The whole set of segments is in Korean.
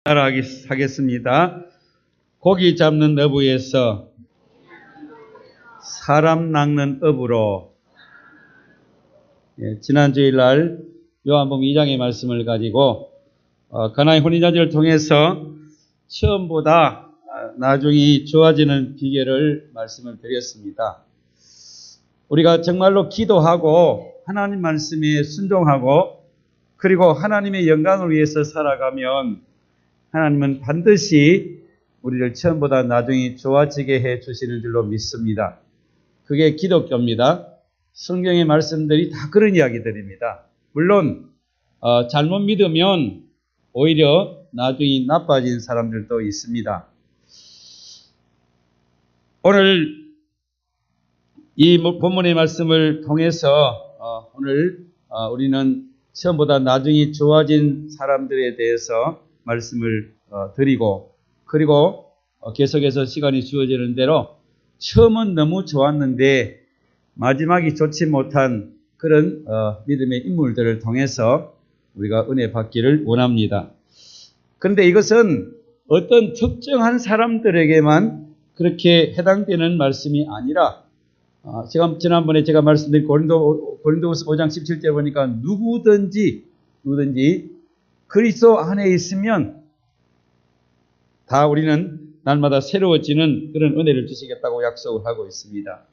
하겠습니다. 고기 잡는 어부에서 사람 낚는 어부로. 지난 주일날 요한복음 2장의 말씀을 가지고 가나의 혼인잔치를 통해서 처음보다 나중이 좋아지는 비결을 말씀을 드렸습니다. 우리가 정말로 기도하고 하나님 말씀에 순종하고 그리고 하나님의 영광을 위해서 살아가면 하나님은 반드시 우리를 처음보다 나중에 좋아지게 해 주시는 줄로 믿습니다. 그게 기독교입니다. 성경의 말씀들이 다 그런 이야기들입니다. 물론 잘못 믿으면 오히려 나중에 나빠진 사람들도 있습니다. 오늘 이 본문의 말씀을 통해서 오늘 우리는 처음보다 나중에 좋아진 사람들에 대해서 말씀을 드리고 그리고 계속해서 시간이 주어지는 대로 처음은 너무 좋았는데 마지막이 좋지 못한 그런 믿음의 인물들을 통해서 우리가 은혜 받기를 원합니다. 그런데 이것은 어떤 특정한 사람들에게만 그렇게 해당되는 말씀이 아니라 지난번에 제가 말씀드린 고린도후서 5장 17절 보니까 누구든지 그리스도 안에 있으면 다 우리는 날마다 새로워지는 그런 은혜를 주시겠다고 약속을 하고 있습니다.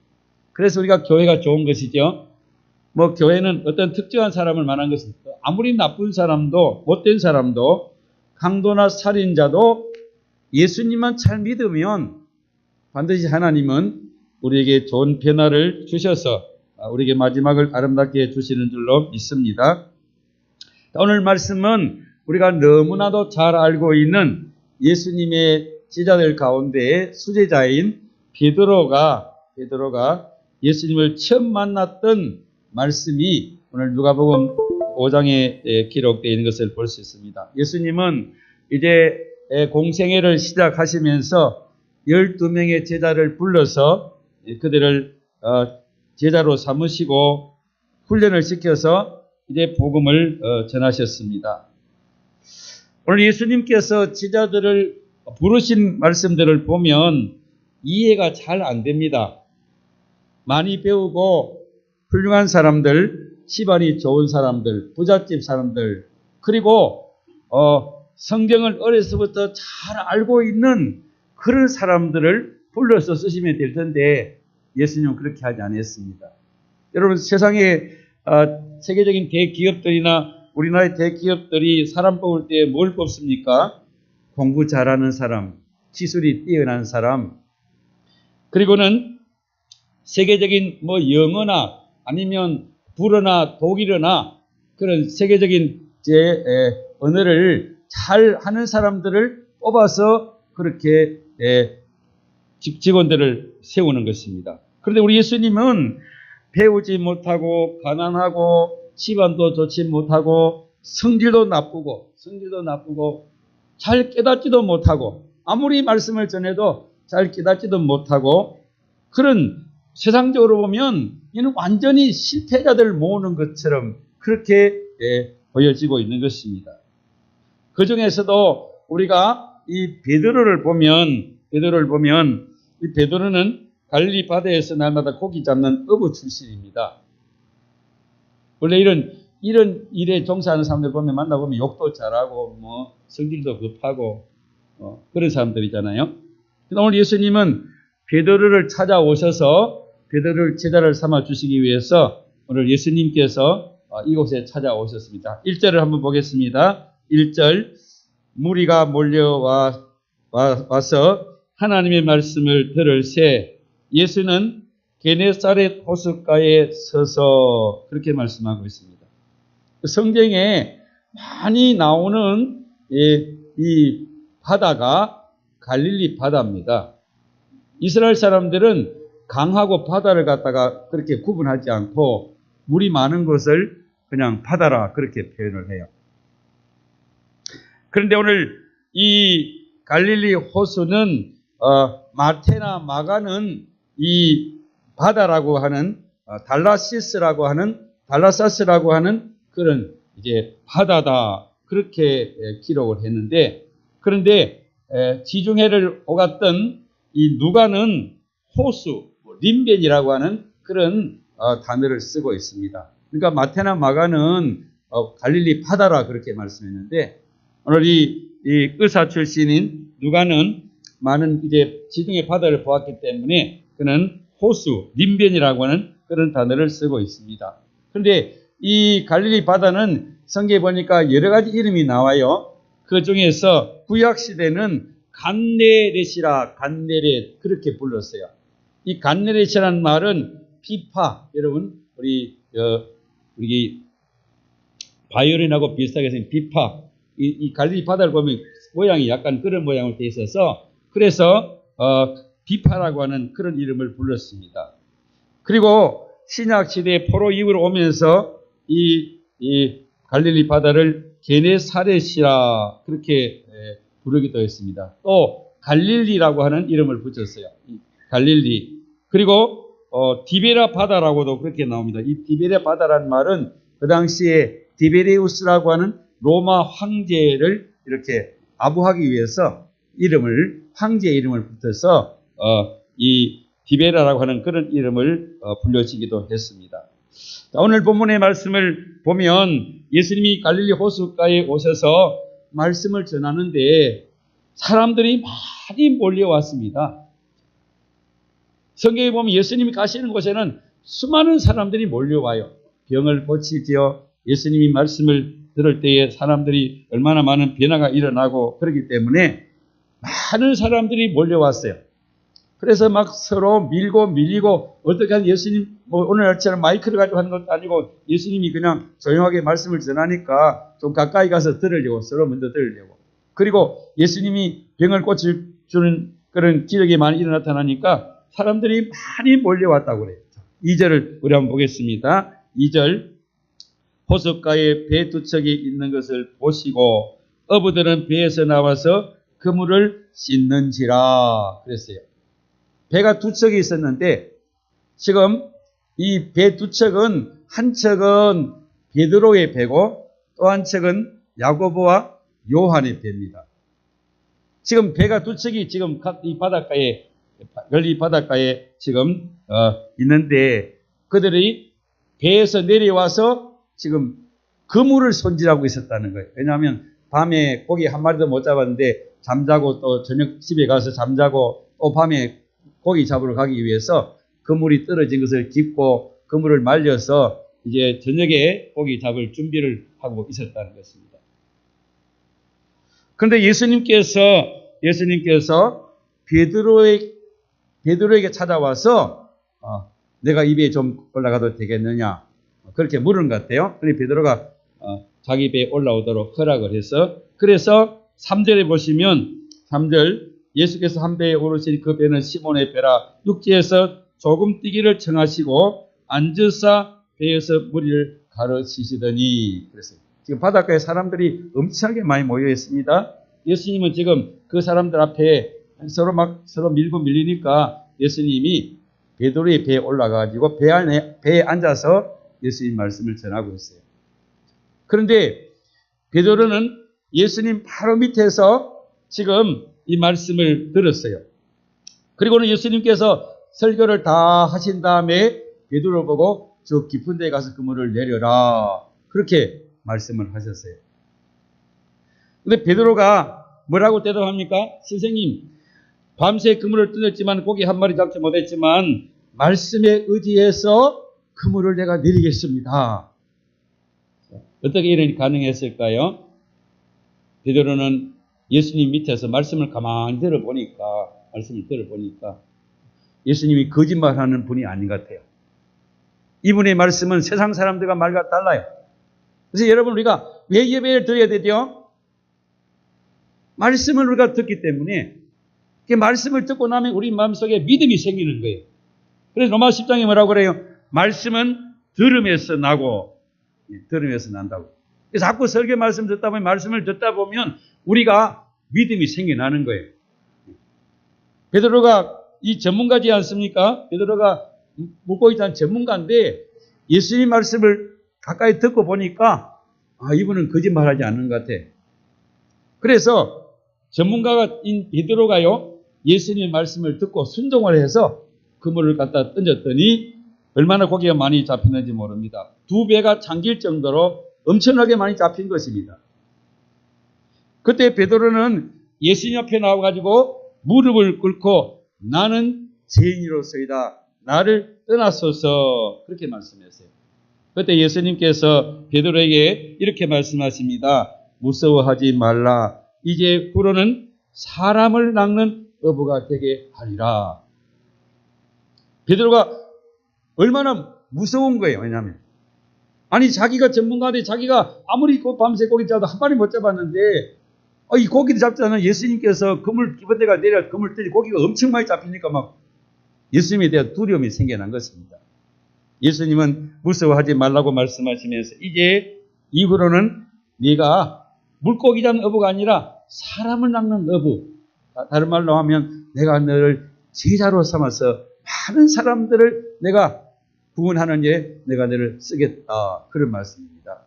그래서 우리가 교회가 좋은 것이죠. 교회는 어떤 특정한 사람을 말한 것입니다. 아무리 나쁜 사람도 못된 사람도 강도나 살인자도 예수님만 잘 믿으면 반드시 하나님은 우리에게 좋은 변화를 주셔서 우리에게 마지막을 아름답게 해주시는 줄로 믿습니다. 오늘 말씀은 우리가 너무나도 잘 알고 있는 예수님의 제자들 가운데 수제자인 베드로가 예수님을 처음 만났던 말씀이 오늘 누가복음 5장에 기록되어 있는 것을 볼 수 있습니다. 예수님은 이제 공생애를 시작하시면서 12명의 제자를 불러서 그들을 제자로 삼으시고 훈련을 시켜서 이제 복음을 전하셨습니다. 오늘 예수님께서 제자들을 부르신 말씀들을 보면 이해가 잘 안 됩니다. 많이 배우고 훌륭한 사람들, 집안이 좋은 사람들, 부잣집 사람들, 그리고 성경을 어려서부터 잘 알고 있는 그런 사람들을 불러서 쓰시면 될 텐데 예수님은 그렇게 하지 않았습니다. 여러분, 세상에 세계적인 대기업들이나 우리나라의 대기업들이 사람 뽑을 때 뭘 뽑습니까? 공부 잘하는 사람, 기술이 뛰어난 사람, 그리고는 세계적인 영어나 아니면 불어나 독일어나 그런 세계적인 언어를 잘 하는 사람들을 뽑아서 그렇게 직원들을 세우는 것입니다. 그런데 우리 예수님은 배우지 못하고 가난하고 집안도 좋지 못하고 성질도 나쁘고 잘 깨닫지도 못하고 아무리 말씀을 전해도 잘 깨닫지도 못하고 그런 세상적으로 보면 이는 완전히 실패자들 모으는 것처럼 그렇게 보여지고 있는 것입니다. 그 중에서도 우리가 이 베드로를 보면 이 베드로는 갈릴리 바다에서 날마다 고기 잡는 어부 출신입니다. 원래 이런 일에 종사하는 사람들 만나보면 욕도 잘하고 성질도 급하고 그런 사람들이잖아요. 오늘 예수님은 베드로를 찾아오셔서 베드로를 제자를 삼아 주시기 위해서 오늘 예수님께서 이곳에 찾아오셨습니다. 1절을 한번 보겠습니다. 1절 무리가 몰려와서 하나님의 말씀을 들을새 예수는 게네사렛 호숫가에 서서 그렇게 말씀하고 있습니다. 성경에 많이 나오는 이 바다가 갈릴리 바다입니다. 이스라엘 사람들은 강하고 바다를 갖다가 그렇게 구분하지 않고 물이 많은 것을 그냥 바다라 그렇게 표현을 해요. 그런데 오늘 이 갈릴리 호수는 마테나 마가는 이 바다라고 하는 달라사스라고 하는 그런 이제 바다다 그렇게 기록을 했는데 그런데 지중해를 오갔던 이 누가는 호수, 림변이라고 하는 그런 단어를 쓰고 있습니다. 그러니까 마태나 마가는 갈릴리 바다라 그렇게 말씀했는데, 오늘 이 의사 출신인 누가는 많은 이제 지중해 바다를 보았기 때문에 그는 호수, 림변이라고 하는 그런 단어를 쓰고 있습니다. 그런데 이 갈릴리 바다는 성경에 보니까 여러 가지 이름이 나와요. 그 중에서 구약 시대는 간네렛이라 간네렛 그렇게 불렀어요. 이 간네렛이라는 말은 비파, 여러분 우리 바이올린하고 비슷하게 생긴 비파, 이 갈릴리 바다를 보면 모양이 약간 그런 모양으로 되어 있어서 그래서 비파라고 하는 그런 이름을 불렀습니다. 그리고 신약 시대에 포로 이후로 오면서 이 갈릴리 바다를 게네사렛이라 그렇게 부르기도 했습니다. 또 갈릴리라고 하는 이름을 붙였어요. 갈릴리. 그리고 디베라 바다라고도 그렇게 나옵니다. 이 디베라 바다라는 말은 그 당시에 디베레우스라고 하는 로마 황제를 이렇게 아부하기 위해서 황제의 이름을 붙여서 이 디베라라고 하는 그런 이름을 불려지기도 했습니다. 오늘 본문의 말씀을 보면 예수님이 갈릴리 호숫가에 오셔서 말씀을 전하는데 사람들이 많이 몰려왔습니다. 성경에 보면 예수님이 가시는 곳에는 수많은 사람들이 몰려와요. 병을 고치지요. 예수님이 말씀을 들을 때에 사람들이 얼마나 많은 변화가 일어나고 그렇기 때문에 많은 사람들이 몰려왔어요. 그래서 막 서로 밀고 밀리고 어떻게 하면 예수님 오늘날처럼 마이크를 가지고 하는 것도 아니고 예수님이 그냥 조용하게 말씀을 전하니까 좀 가까이 가서 들으려고 서로 먼저 들으려고. 그리고 예수님이 병을 고쳐주는 그런 기적이 많이 나타나니까 사람들이 많이 몰려왔다고 그래요. 2절을 우리 한번 보겠습니다. 2절 호숫가에 배 두 척이 있는 것을 보시고 어부들은 배에서 나와서 그물을 씻는지라 그랬어요. 배가 두 척이 있었는데 지금 이 배 두 척은 한 척은 베드로의 배고 또 한 척은 야고보와 요한의 배입니다. 지금 배가 두 척이 지금 이 바닷가에 갈릴리 바닷가에 지금 있는데 그들이 배에서 내려와서 지금 그물을 손질하고 있었다는 거예요. 왜냐하면 밤에 고기 한 마리도 못 잡았는데 잠자고 또 저녁 집에 가서 잠자고 또 밤에 고기 잡으러 가기 위해서 그물이 떨어진 것을 깁고 그물을 말려서 이제 저녁에 고기 잡을 준비를 하고 있었다는 것입니다. 그런데 예수님께서 베드로에게 찾아와서 내가 입에 좀 올라가도 되겠느냐 그렇게 물은 것 같아요. 그런데 베드로가 자기 배에 올라오도록 허락을 해서 그래서 3절에 보시면 3절 예수께서 한 배에 오르시니 그 배는 시몬의 배라 육지에서 조금 뛰기를 청하시고 앉으사 배에서 무리를 가르치시더니 그랬어요. 지금 바닷가에 사람들이 엄청나게 많이 모여 있습니다. 예수님은 지금 그 사람들 앞에 서로 밀고 밀리니까 예수님이 베드로의 배에 올라가가지고 배에 앉아서 예수님 말씀을 전하고 있어요. 그런데 베드로는 예수님 바로 밑에서 지금 이 말씀을 들었어요. 그리고는 예수님께서 설교를 다 하신 다음에 베드로 보고 저 깊은 데 가서 그물을 내려라 그렇게 말씀을 하셨어요. 근데 베드로가 뭐라고 대답합니까? 선생님, 밤새 그물을 뜯었지만 고기 한 마리 잡지 못했지만 말씀에 의지해서 그물을 내가 내리겠습니다. 어떻게 이런 일이 가능했을까요? 베드로는 예수님 밑에서 말씀을 가만히 들어보니까 예수님이 거짓말하는 분이 아닌 것 같아요. 이분의 말씀은 세상 사람들과 말과 달라요. 그래서 여러분 우리가 왜 예배를 드려야 되죠? 말씀을 우리가 듣기 때문에 그 말씀을 듣고 나면 우리 마음속에 믿음이 생기는 거예요. 그래서 로마 10장에 뭐라고 그래요? 말씀은 들음에서 나고 들음에서 난다고. 그래서 자꾸 설교 말씀 말씀을 듣다 보면 우리가 믿음이 생겨나는 거예요. 베드로가 이 전문가지 않습니까? 베드로가 물고기단 전문가인데 예수님 말씀을 가까이 듣고 보니까 이분은 거짓말하지 않는 것 같아. 그래서 전문가인 베드로가요, 예수님의 말씀을 듣고 순종을 해서 그물을 갖다 던졌더니 얼마나 고기가 많이 잡혔는지 모릅니다. 2배가 잠길 정도로 엄청나게 많이 잡힌 것입니다. 그때 베드로는 예수님 앞에 나와가지고 무릎을 꿇고 나는 죄인이로소이다. 나를 떠나소서. 그렇게 말씀했어요. 그때 예수님께서 베드로에게 이렇게 말씀하십니다. 무서워하지 말라. 이제 후로는 사람을 낚는 어부가 되게 하리라. 베드로가 얼마나 무서운 거예요. 왜냐하면 아니 자기가 전문가인데 자기가 아무리 밤새 고기 잡아도 한 마리 못 잡았는데 이 고기를 잡자는 예수님께서 그물 기본대가 내려 그물 때리 고기가 엄청 많이 잡히니까 막 예수님에 대한 두려움이 생겨난 것입니다. 예수님은 무서워하지 말라고 말씀하시면서 이제 이후로는 네가 물고기 잡는 어부가 아니라 사람을 낚는 어부, 다른 말로 하면 내가 너를 제자로 삼아서 많은 사람들을 내가 구원하는 일에 내가 너를 쓰겠다. 그런 말씀입니다.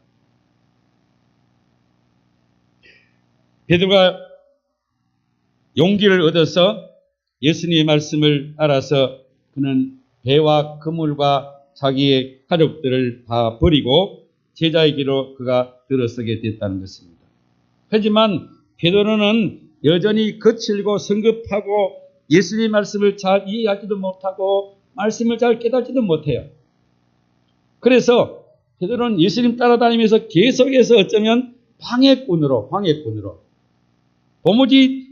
베드로가 용기를 얻어서 예수님의 말씀을 알아서 그는 배와 그물과 자기의 가족들을 다 버리고 제자의 길로 그가 들어서게 됐다는 것입니다. 하지만 베드로는 여전히 거칠고 성급하고 예수님의 말씀을 잘 이해하지도 못하고 말씀을 잘 깨닫지도 못해요. 그래서 베드로는 예수님 따라다니면서 계속해서 어쩌면 방해꾼으로 도무지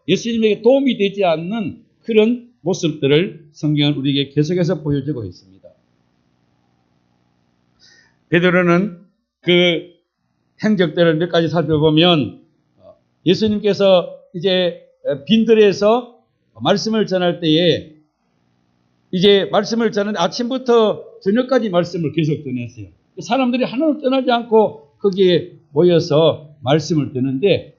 예수님에게 도움이 되지 않는 그런 모습들을 성경은 우리에게 계속해서 보여주고 있습니다. 베드로는 그 행적들을 몇 가지 살펴보면 예수님께서 이제 빈들에서 말씀을 전할 때에 이제 말씀을 전하는데 아침부터 저녁까지 말씀을 계속 전했어요. 사람들이 하나도 떠나지 않고 거기에 모여서 말씀을 듣는데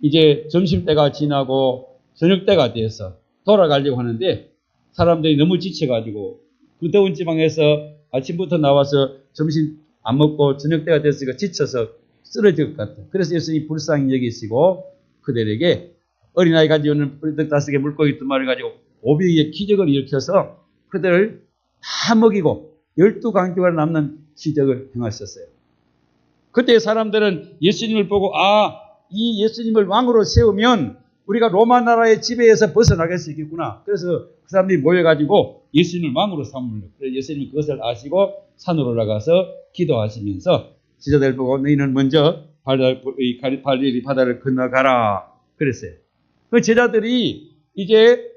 이제 점심때가 지나고 저녁때가 돼서 돌아가려고 하는데 사람들이 너무 지쳐가지고 그 더운 지방에서 아침부터 나와서 점심 안 먹고 저녁때가 됐으니까 지쳐서 쓰러질 것 같아요. 그래서 예수님이 불쌍히 여기시고 그들에게 어린아이 가지고 있는 뿔떡 5개 물고기 2마리 가지고 500의 기적을 일으켜서 그들을 다 먹이고 12강조가 남는 기적을 행하셨어요. 그때 사람들은 예수님을 보고 이 예수님을 왕으로 세우면 우리가 로마 나라의 지배에서 벗어나게 수 있겠구나. 그래서 그 사람들이 모여가지고 예수님을 왕으로 삼으려고. 그래서 예수님이 그것을 아시고 산으로 올라가서 기도하시면서 제자들 보고 너희는 먼저 갈릴리 바다를 건너가라. 그랬어요. 그 제자들이 이제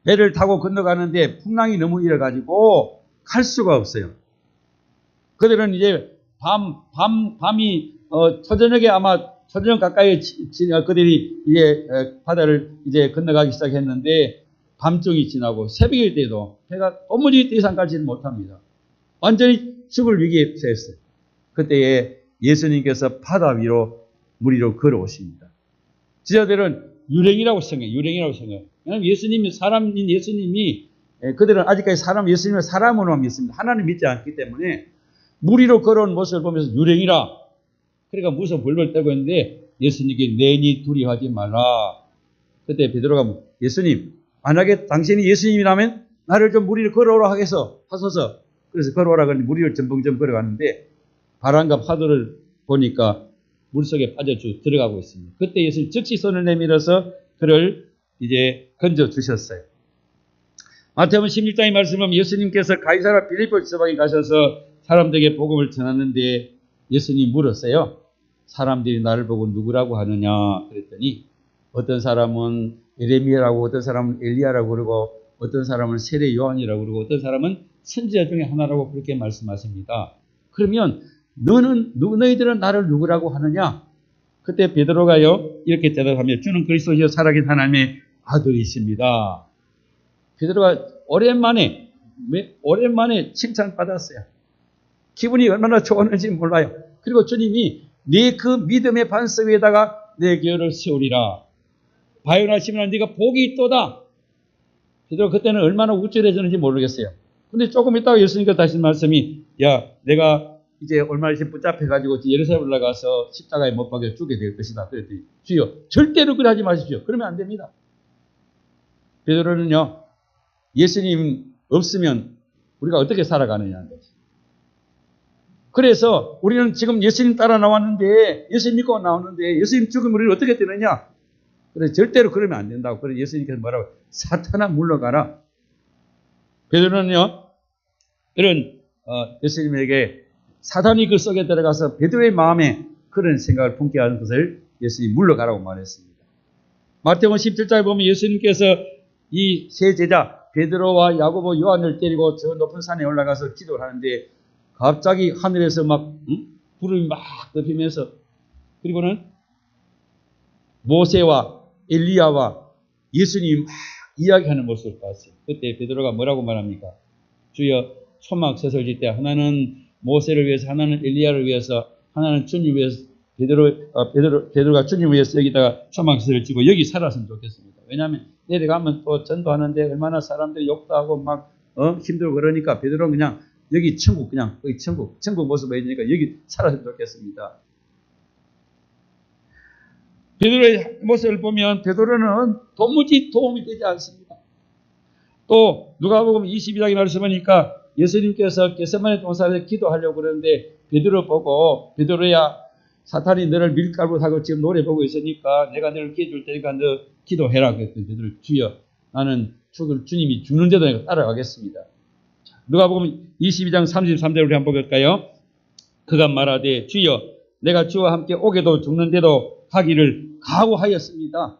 배를 타고 건너가는데 풍랑이 너무 일어가지고 갈 수가 없어요. 그들은 이제 밤이 초저녁에 아마 초저녁 가까이 그들이 이제 바다를 이제 건너가기 시작했는데 밤중이 지나고 새벽일 때도 배가 도무지 더 이상 가지는 못합니다. 완전히 죽을 위기에 처했어요. 그때에 예수님께서 바다 위로 물 위로 걸어오십니다. 제자들은 유령이라고 생각해요. 왜냐하면 예수님이 사람인 예수님이 그들은 아직까지 예수님을 사람으로만 믿습니다. 하나님 믿지 않기 때문에 물 위로 걸어온 모습을 보면서 유령이라. 그러니까 무서워 벌벌 떨고 있는데 예수님께 내니 두려워하지 말라. 그때 베드로가 예수님 만약에 당신이 예수님이라면 나를 좀 물 위로 걸어오라 하소서. 그래서 걸어오라 그러는데 물 위로 점벙점 걸어가는데 바람과 파도를 보니까 물속에 빠져 들어가고 있습니다. 그때 예수님 즉시 손을 내밀어서 그를 이제 건져 주셨어요. 마태복음 16장의 말씀은 예수님께서 가이사랴 빌립보 지방에 가셔서 사람들에게 복음을 전하는데 예수님이 물었어요. 사람들이 나를 보고 누구라고 하느냐 그랬더니 어떤 사람은 예레미야라고 어떤 사람은 엘리야라고 그러고 어떤 사람은 세례 요한이라고 그러고 어떤 사람은 선지자 중에 하나라고 그렇게 말씀하십니다. 그러면 너희들은 나를 누구라고 하느냐? 그때 베드로가요 이렇게 대답하며 주는 그리스도시요 살아계신 하나님의 아들이십니다. 베드로가 오랜만에 칭찬받았어요. 기분이 얼마나 좋았는지 몰라요. 그리고 주님이 네 그 믿음의 반석 위에다가 내 교회를 세우리라. 바요나 시므나 네가 복이 있도다. 베드로 그때는 얼마나 우쭐해졌는지 모르겠어요. 근데 조금 있다가 예수님께서 다시 말씀이 야 내가 이제 얼마 있으면 붙잡혀가지고 예루살렘 올라가서 십자가에 못 박혀 죽게 될 것이다. 그랬더니 주여 절대로 그래 하지 마십시오. 그러면 안 됩니다. 베드로는요, 예수님 없으면 우리가 어떻게 살아가느냐는 거죠. 그래서 우리는 지금 예수님 따라 나왔는데, 예수님 믿고 나왔는데, 예수님 죽으면 우리는 어떻게 되느냐? 그래서 절대로 그러면 안 된다고. 그래서 예수님께서 뭐라고? 사탄아 물러가라. 베드로는요, 이런 예수님에게 사단이 그 속에 들어가서 베드로의 마음에 그런 생각을 품게 하는 것을 예수님이 물러가라고 말했습니다. 마태복음 17장에 보면 예수님께서 이 세 제자 베드로와 야고보, 요한을 데리고 저 높은 산에 올라가서 기도를 하는데 갑자기 하늘에서 막 구름이 막 덮이면서, 그리고는 모세와 엘리야와 예수님이 막 이야기하는 모습을 봤어요. 그때 베드로가 뭐라고 말합니까? 주여 초막셋을 짓때 하나는 모세를 위해서, 하나는 엘리야를 위해서, 하나는 주님 위해서, 베드로가 주님 위해서 여기다가 초막셋을 지고 여기 살았으면 좋겠습니다. 왜냐하면 내려가면 또 전도하는데 얼마나 사람들이 욕도 하고 막 힘들고 그러니까 베드로는 그냥 여기 천국, 그냥 거기 천국 모습 보이니까 여기 살았으면 좋겠습니다. 베드로의 모습을 보면 베드로는 도무지 도움이 되지 않습니다. 또 누가복음 22장에 말씀하니까 예수님께서 겟세마네 동산에서 기도하려고 그러는데 베드로 보고, 베드로야 사탄이 너를 밀가루 하고 지금 노래 보고 있으니까 내가 너를 기회 줄 테니까 너 기도해라. 그랬더니 베드로, 주여 나는 주님이 죽는데도 내가 따라가겠습니다. 누가복음 22장 33절을 우리 한번 볼까요? 그가 말하되 주여 내가 주와 함께 오게도 죽는데도 가기를 각오하였습니다.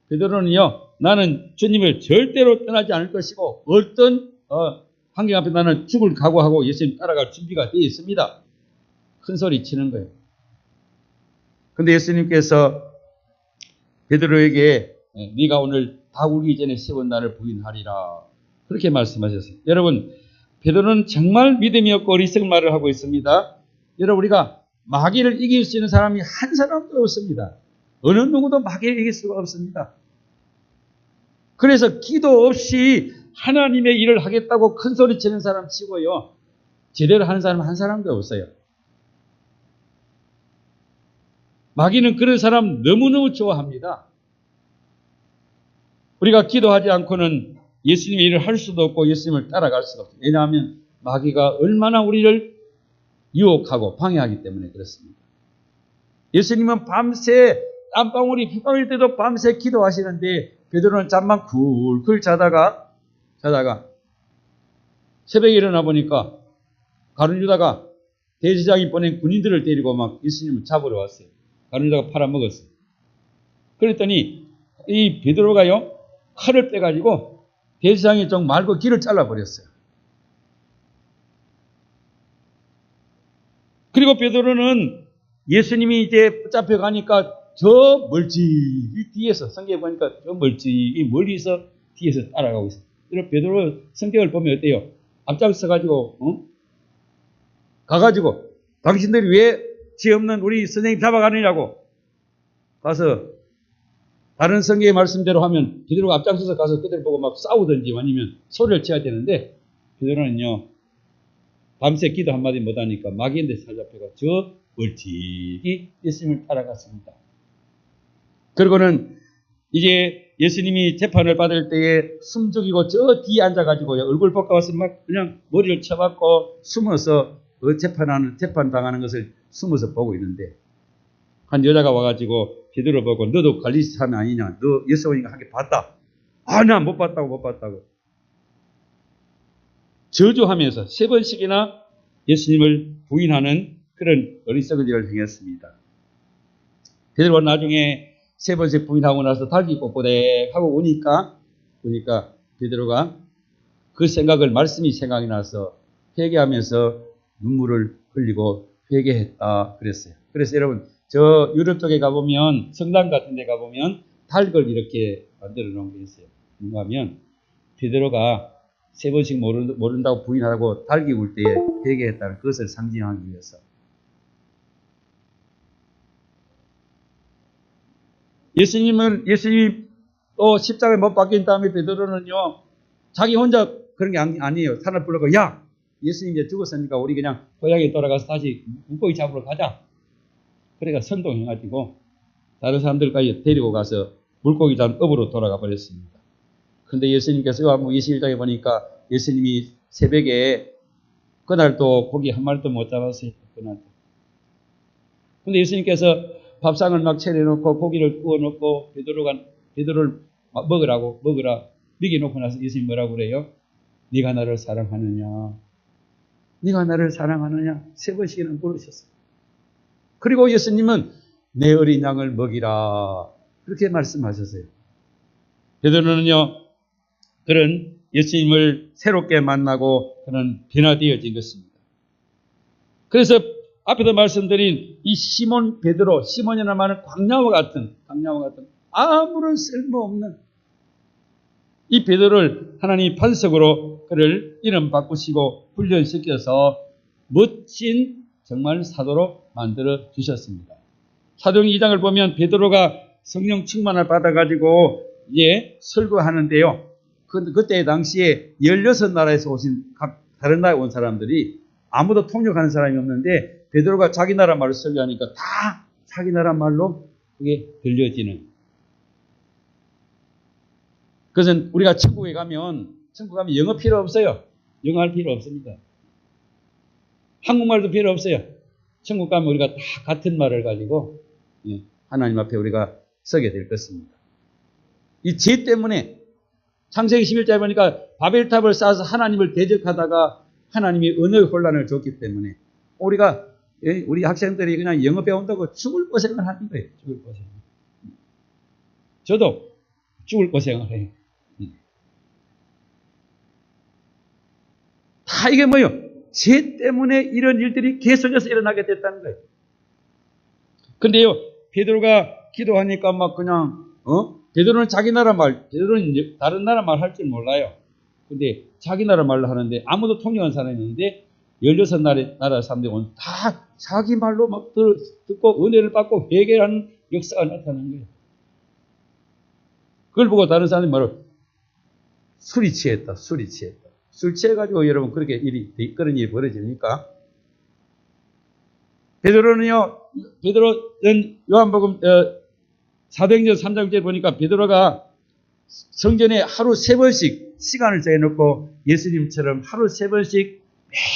베드로는요, 나는 주님을 절대로 떠나지 않을 것이고 어떤 환경 앞에 나는 죽을 각오하고 예수님 따라갈 준비가 되어 있습니다. 큰 소리 치는 거예요. 근데 예수님께서 베드로에게 네가 오늘 다 울기 전에 3번 나를 부인하리라 그렇게 말씀하셨어요. 여러분, 베드로는 정말 믿음이 없고 어리석은 말을 하고 있습니다. 여러분, 우리가 마귀를 이길 수 있는 사람이 한 사람도 없습니다. 어느 누구도 마귀를 이길 수가 없습니다. 그래서 기도 없이 하나님의 일을 하겠다고 큰 소리 치는 사람 치고요, 제대로 하는 사람 한 사람도 없어요. 마귀는 그런 사람 너무너무 좋아합니다. 우리가 기도하지 않고는 예수님의 일을 할 수도 없고 예수님을 따라갈 수도 없어요. 왜냐하면 마귀가 얼마나 우리를 유혹하고 방해하기 때문에 그렇습니다. 예수님은 밤새 땀방울이 피방울 때도 밤새 기도하시는데 베드로는 잠만 굴굴 자다가 새벽에 일어나 보니까 가룟 유다가 대제사장이 보낸 군인들을 데리고 막 예수님을 잡으러 왔어요. 가룟 유다가 팔아먹었어요. 그랬더니 이 베드로가요, 칼을 빼가지고 대제사장이 좀 말고 길을 잘라버렸어요. 그리고 베드로는 예수님이 이제 붙잡혀 가니까 저 멀찍이 뒤에서, 성경에 보니까 저 멀찍이 멀리서 뒤에서 따라가고 있어요. 그리고 베드로 성격을 보면 어때요? 앞장서가지고 가가지고 당신들이 왜 죄 없는 우리 선생님 잡아가느냐고 가서, 다른 성경의 말씀대로 하면 베드로가 앞장서서 가서 그들 보고 막 싸우든지 아니면 소리를 쳐야 되는데 베드로는요, 밤새 기도 한마디 못하니까 마귀인데 살잡혀가 저 멀찍이 예수님을 따라갔습니다. 그리고는 이제 예수님이 재판을 받을 때에 숨죽이고 저 뒤에 앉아가지고요, 얼굴 볶아와서 막 그냥 머리를 쳐박고 숨어서 재판 당하는 것을 숨어서 보고 있는데, 한 여자가 와가지고 베드로 보고 너도 갈릴리 사람 아니냐, 너 예수 오니까 한 개 봤다. 아, 나 못 봤다고. 저주하면서 3번씩이나 예수님을 부인하는 그런 어리석은 일을 행했습니다. 베드로가 나중에 3번씩 부인하고 나서 달기 꼿꼿하고 오니까 베드로가 그 생각을, 말씀이 생각이 나서 회개하면서 눈물을 흘리고 회개했다 그랬어요. 그래서 여러분, 저 유럽 쪽에 가보면, 성당 같은 데 가보면 닭을 이렇게 만들어 놓은 게 있어요. 뭔가 하면 베드로가 3번씩 모른다고 부인하고 닭이 울 때에 회개했다는 그것을 상징하기 위해서. 예수님 또 십자가에 못 박힌 다음에 베드로는요, 자기 혼자 그런 게 아니에요. 사람을 불러고, 야, 예수님이 이제 죽었으니까 우리 그냥 고향에 돌아가서 다시 물고기 잡으러 가자. 그래가 선동해가지고 다른 사람들까지 데리고 가서 물고기 잡은 업으로 돌아가 버렸습니다. 그런데 예수님께서 요한복음 21장에 보니까 예수님이 새벽에 그날도 고기 한 마리도 못 잡았어요. 그날도. 근데 예수님께서 밥상을 막 차려놓고 고기를 구워놓고 베드로를 먹으라 먹여놓고 나서 예수님 뭐라고 그래요? 네가 나를 사랑하느냐? 네가 나를 사랑하느냐? 3번씩이나 물으셨어요. 그리고 예수님은 내 어린 양을 먹이라 그렇게 말씀하셨어요. 베드로는요 그런 예수님을 새롭게 만나고 그는 변화되어진 것입니다. 그래서 앞에도 말씀드린 이 시몬 베드로, 시몬이나 말은 광야와 같은 아무런 쓸모없는 이 베드로를 하나님 반석으로 그를 이름 바꾸시고 훈련시켜서 멋진 정말 사도로 만들어 주셨습니다. 사도행 2장을 보면 베드로가 성령 충만을 받아가지고 이제 설교하는데요. 그때 당시에 16나라에서 오신 각 다른 나라에 온 사람들이 아무도 통역하는 사람이 없는데 베드로가 자기 나라 말로 설교하니까 다 자기 나라 말로 그게 들려지는. 그것은 우리가 천국 가면 영어 필요 없어요. 영어 할 필요 없습니다. 한국말도 필요 없어요. 천국 가면 우리가 다 같은 말을 가지고 하나님 앞에 우리가 서게 될 것입니다. 이 죄 때문에 창세기 11장에 보니까 바벨탑을 쌓아서 하나님을 대적하다가 하나님이 언어의 혼란을 줬기 때문에 우리 학생들이 그냥 영어 배운다고 죽을 고생을 하는 거예요. 죽을 고생. 저도 죽을 고생을 해요. 다 이게 뭐예요? 죄 때문에 이런 일들이 계속해서 일어나게 됐다는 거예요. 근데요, 베드로가 기도하니까 막 그냥, 베드로는 자기 나라 말, 베드로는 다른 나라 말 할 줄 몰라요. 근데 자기 나라 말로 하는데 아무도 통역하는 사람이 있는데 16나라 사람들이 다 자기 말로 막 듣고 은혜를 받고 회개하는 역사가 나타나는 거예요. 그걸 보고 다른 사람이 말로 술이 취했다. 술 취해가지고 여러분 그런 일이 벌어지니까. 베드로는 요한복음 사도행전 3장째 보니까 베드로가 성전에 하루 3번씩 시간을 정해놓고 예수님처럼 하루 3번씩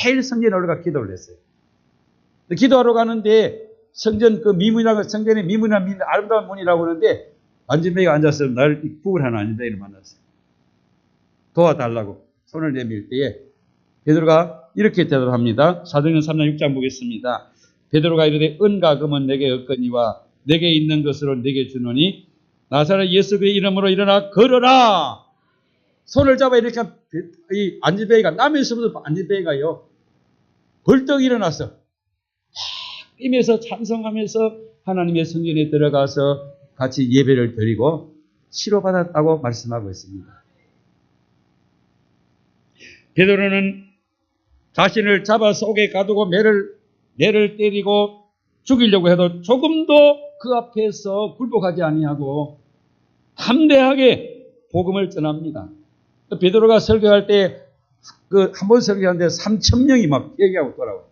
매일 성전에 올라가 기도를 했어요. 기도하러 가는데 성전의 미문이라는 아름다운 문이라고 하는데 안진뱅이가 앉아서 나를 구걸하는 안진뱅이를 만났어요. 도와달라고 손을 내밀 때에 베드로가 이렇게 대답합니다. 사도행전 3장 6장 보겠습니다. 베드로가 이르되 은과 금은 내게 없거니와 내게 있는 것으로 내게 주노니 나사렛 예수 그의 이름으로 일어나 걸어라. 손을 잡아 이렇게 이 안진뱅이가 남의 있으면서 안진뱅이가요 벌떡 일어났어. 뛰면서 찬송하면서 하나님의 성전에 들어가서 같이 예배를 드리고 치료받았다고 말씀하고 있습니다. 베드로는 자신을 잡아 속에 가두고 매를 때리고 죽이려고 해도 조금도 그 앞에서 굴복하지 아니하고 담대하게 복음을 전합니다. 베드로가 설교할 때 한 번 설교하는데 3,000명이 막 회개하고 돌아와요.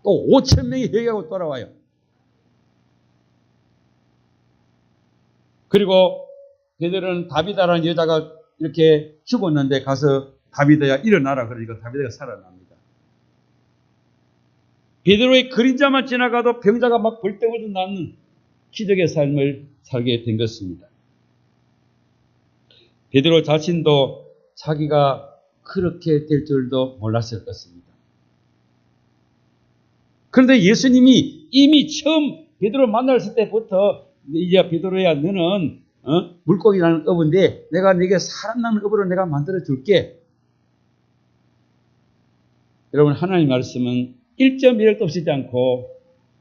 또 5,000명이 회개하고 돌아와요. 그리고 베드로는 다비다라는 여자가 이렇게 죽었는데 가서 다비다야 일어나라 그러니까 다비다가 살아납니다. 베드로의 그림자만 지나가도 병자가 막 벌떡벌떡 낫는 기적의 삶을 살게 된 것입니다. 베드로 자신도 자기가 그렇게 될 줄도 몰랐을 것입니다. 그런데 예수님이 이미 처음 베드로 만났을 때부터 이제 베드로야 너는 물고기라는 어부인데 내가 네게 사람 낳는 어부로 내가 만들어 줄게. 여러분 하나님 말씀은 1.1도 없이지 않고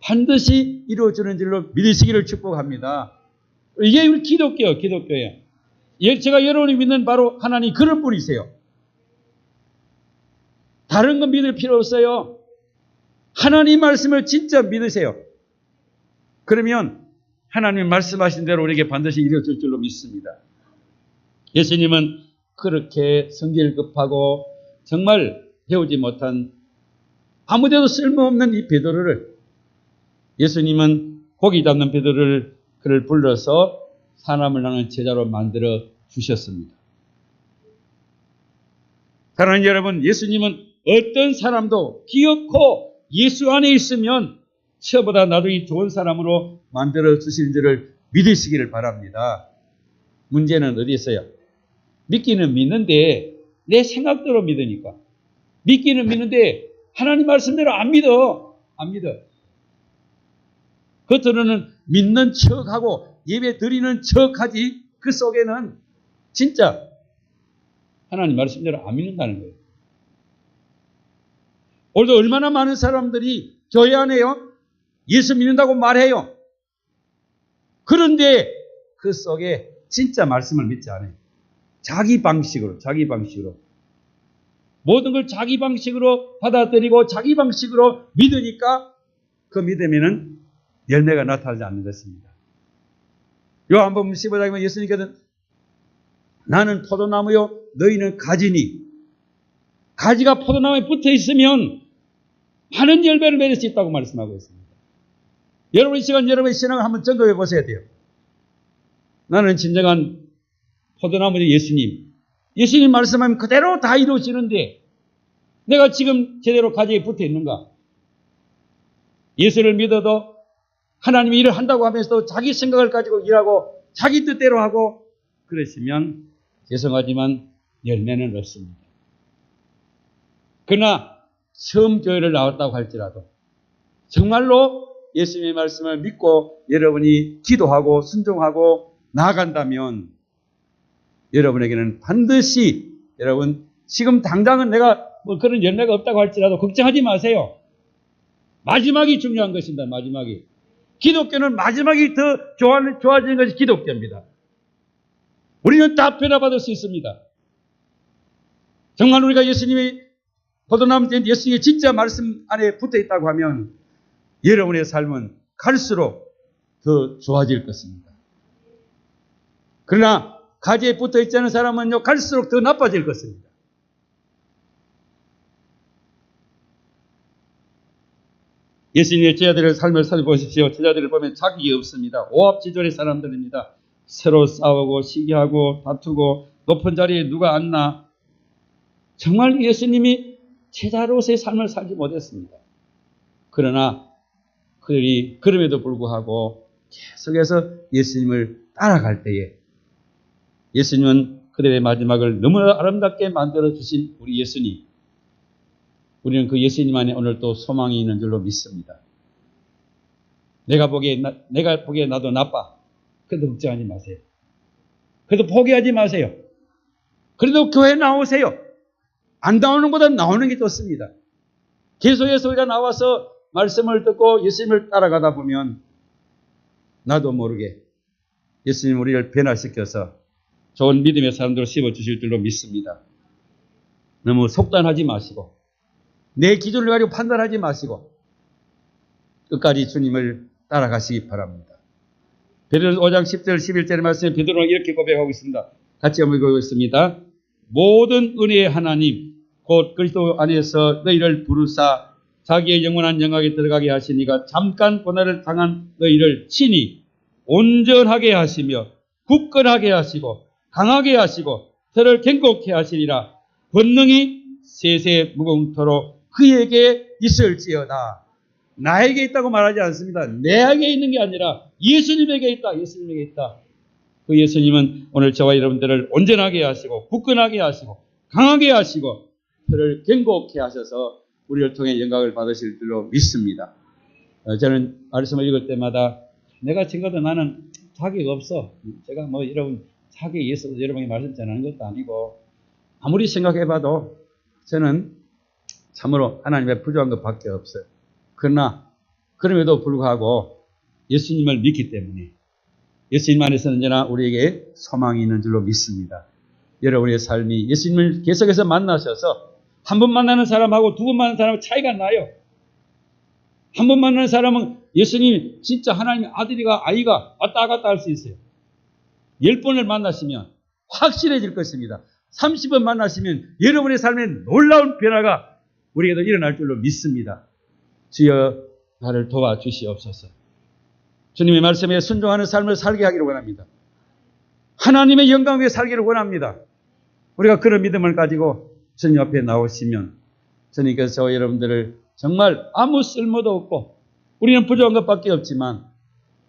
반드시 이루어지는 줄로 믿으시기를 축복합니다. 이게 우리 기독교예요. 제가 여러분이 믿는 바로 하나님 그런 분이세요. 다른 건 믿을 필요 없어요. 하나님 말씀을 진짜 믿으세요. 그러면 하나님 말씀하신 대로 우리에게 반드시 이루어질 줄로 믿습니다. 예수님은 그렇게 성질 급하고 정말 배우지 못한 아무데도 쓸모없는 이 베드로를 예수님은 고기 잡는 베드로를 그를 불러서 사람을 낳는 제자로 만들어 주셨습니다. 사랑하는 여러분, 예수님은 어떤 사람도 기어코 예수 안에 있으면 저보다 나중에 좋은 사람으로 만들어 주시는 줄을 믿으시기를 바랍니다. 문제는 어디 있어요? 믿기는 믿는데 내 생각대로 믿으니까. 믿기는 믿는데 하나님 말씀대로 안 믿어. 안 믿어. 겉으로는 믿는 척하고 예배 드리는 척하지 그 속에는 진짜 하나님 말씀대로 안 믿는다는 거예요. 오늘도 얼마나 많은 사람들이 교회 안에요. 예수 믿는다고 말해요. 그런데 그 속에 진짜 말씀을 믿지 않아요. 자기 방식으로. 모든 걸 자기 방식으로 받아들이고 자기 방식으로 믿으니까 그 믿음에는 열매가 나타나지 않는 것입니다. 요한복음 15장에 보면 예수님께서는 나는 포도나무요 너희는 가지니 가지가 포도나무에 붙어 있으면 많은 열매를 맺을 수 있다고 말씀하고 있습니다. 여러분 이 시간 여러분의 신앙을 한번 점검해 보셔야 돼요. 나는 진정한 포도나무죠 예수님. 예수님 말씀하면 그대로 다 이루어지는데 내가 지금 제대로 가지에 붙어 있는가? 예수를 믿어도 하나님이 일을 한다고 하면서도 자기 생각을 가지고 일하고 자기 뜻대로 하고 그러시면 죄송하지만 열매는 없습니다. 그러나 처음 교회를 나왔다고 할지라도 정말로 예수님의 말씀을 믿고 여러분이 기도하고 순종하고 나아간다면 여러분에게는 반드시 여러분 지금 당장은 내가 뭐 그런 열매가 없다고 할지라도 걱정하지 마세요. 마지막이 중요한 것입니다. 마지막이. 기독교는 마지막이 더 좋아지는 것이 기독교입니다. 우리는 다 변화받을 수 있습니다. 정말 우리가 예수님의 포도나무 된 예수님의 진짜 말씀 안에 붙어 있다고 하면 여러분의 삶은 갈수록 더 좋아질 것입니다. 그러나 가지에 붙어 있지 않은 사람은요 갈수록 더 나빠질 것입니다. 예수님의 제자들의 삶을 살펴보십시오. 제자들을 보면 자격이 없습니다. 오합지졸의 사람들입니다. 서로 싸우고 시기하고 다투고 높은 자리에 누가 앉나. 정말 예수님이 제자로서의 삶을 살지 못했습니다. 그러나 그들이 그럼에도 불구하고 계속해서 예수님을 따라갈 때에 예수님은 그들의 마지막을 너무나 아름답게 만들어주신 우리 예수님. 우리는 그 예수님 안에 오늘 또 소망이 있는 줄로 믿습니다. 내가 보기에 나도 나빠. 그래도 걱정하지 마세요. 그래도 포기하지 마세요. 그래도 교회 나오세요. 안 나오는 것보다 나오는 게 좋습니다. 계속해서 우리가 나와서 말씀을 듣고 예수님을 따라가다 보면 나도 모르게 예수님 우리를 변화시켜서 좋은 믿음의 사람들을 씹어주실 줄로 믿습니다. 너무 속단하지 마시고 내 기준을 가지고 판단하지 마시고 끝까지 주님을 따라가시기 바랍니다. 베드로전서 5장 10절 11절의 말씀에 베드로는 이렇게 고백하고 있습니다. 같이 한번 읽어보겠습니다. 모든 은혜의 하나님 곧 그리스도 안에서 너희를 부르사 자기의 영원한 영광에 들어가게 하시니가 잠깐 고난을 당한 너희를 친히 온전하게 하시며 굳건하게 하시고 강하게 하시고 저를 견고케 하시리라. 권능이 세세 무궁토록 그에게 있을지어다. 나에게 있다고 말하지 않습니다. 내에게 있는 게 아니라 예수님에게 있다. 예수님에게 있다. 그 예수님은 오늘 저와 여러분들을 온전하게 하시고 굳건하게 하시고 강하게 하시고 저를 견고케 하셔서 우리를 통해 영광을 받으실 줄로 믿습니다. 저는 말씀을 읽을 때마다 내가 증거도 나는 자격 없어. 제가 뭐 여러분 자격이 있어서 여러분이 말씀 전하는 것도 아니고 아무리 생각해봐도 저는 참으로 하나님의 부족한 것밖에 없어요. 그러나 그럼에도 불구하고 예수님을 믿기 때문에 예수님 안에서는 언제나 우리에게 소망이 있는 줄로 믿습니다. 여러분의 삶이 예수님을 계속해서 만나셔서 한 번 만나는 사람하고 두 번 만나는 사람은 차이가 나요. 한 번 만나는 사람은 예수님이 진짜 하나님의 아이가 왔다 갔다 할 수 있어요. 10번을 만나시면 확실해질 것입니다. 30번 만나시면 여러분의 삶에 놀라운 변화가 우리에게도 일어날 줄로 믿습니다. 주여 나를 도와주시옵소서. 주님의 말씀에 순종하는 삶을 살게 하기를 원합니다. 하나님의 영광 위에 살기를 원합니다. 우리가 그런 믿음을 가지고 주님 앞에 나오시면 주님께서 여러분들을 정말 아무 쓸모도 없고 우리는 부족한 것밖에 없지만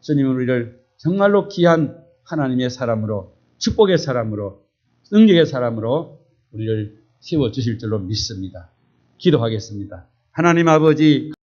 주님은 우리를 정말로 귀한 하나님의 사람으로, 축복의 사람으로, 능력의 사람으로 우리를 세워주실 줄로 믿습니다. 기도하겠습니다. 하나님 아버지,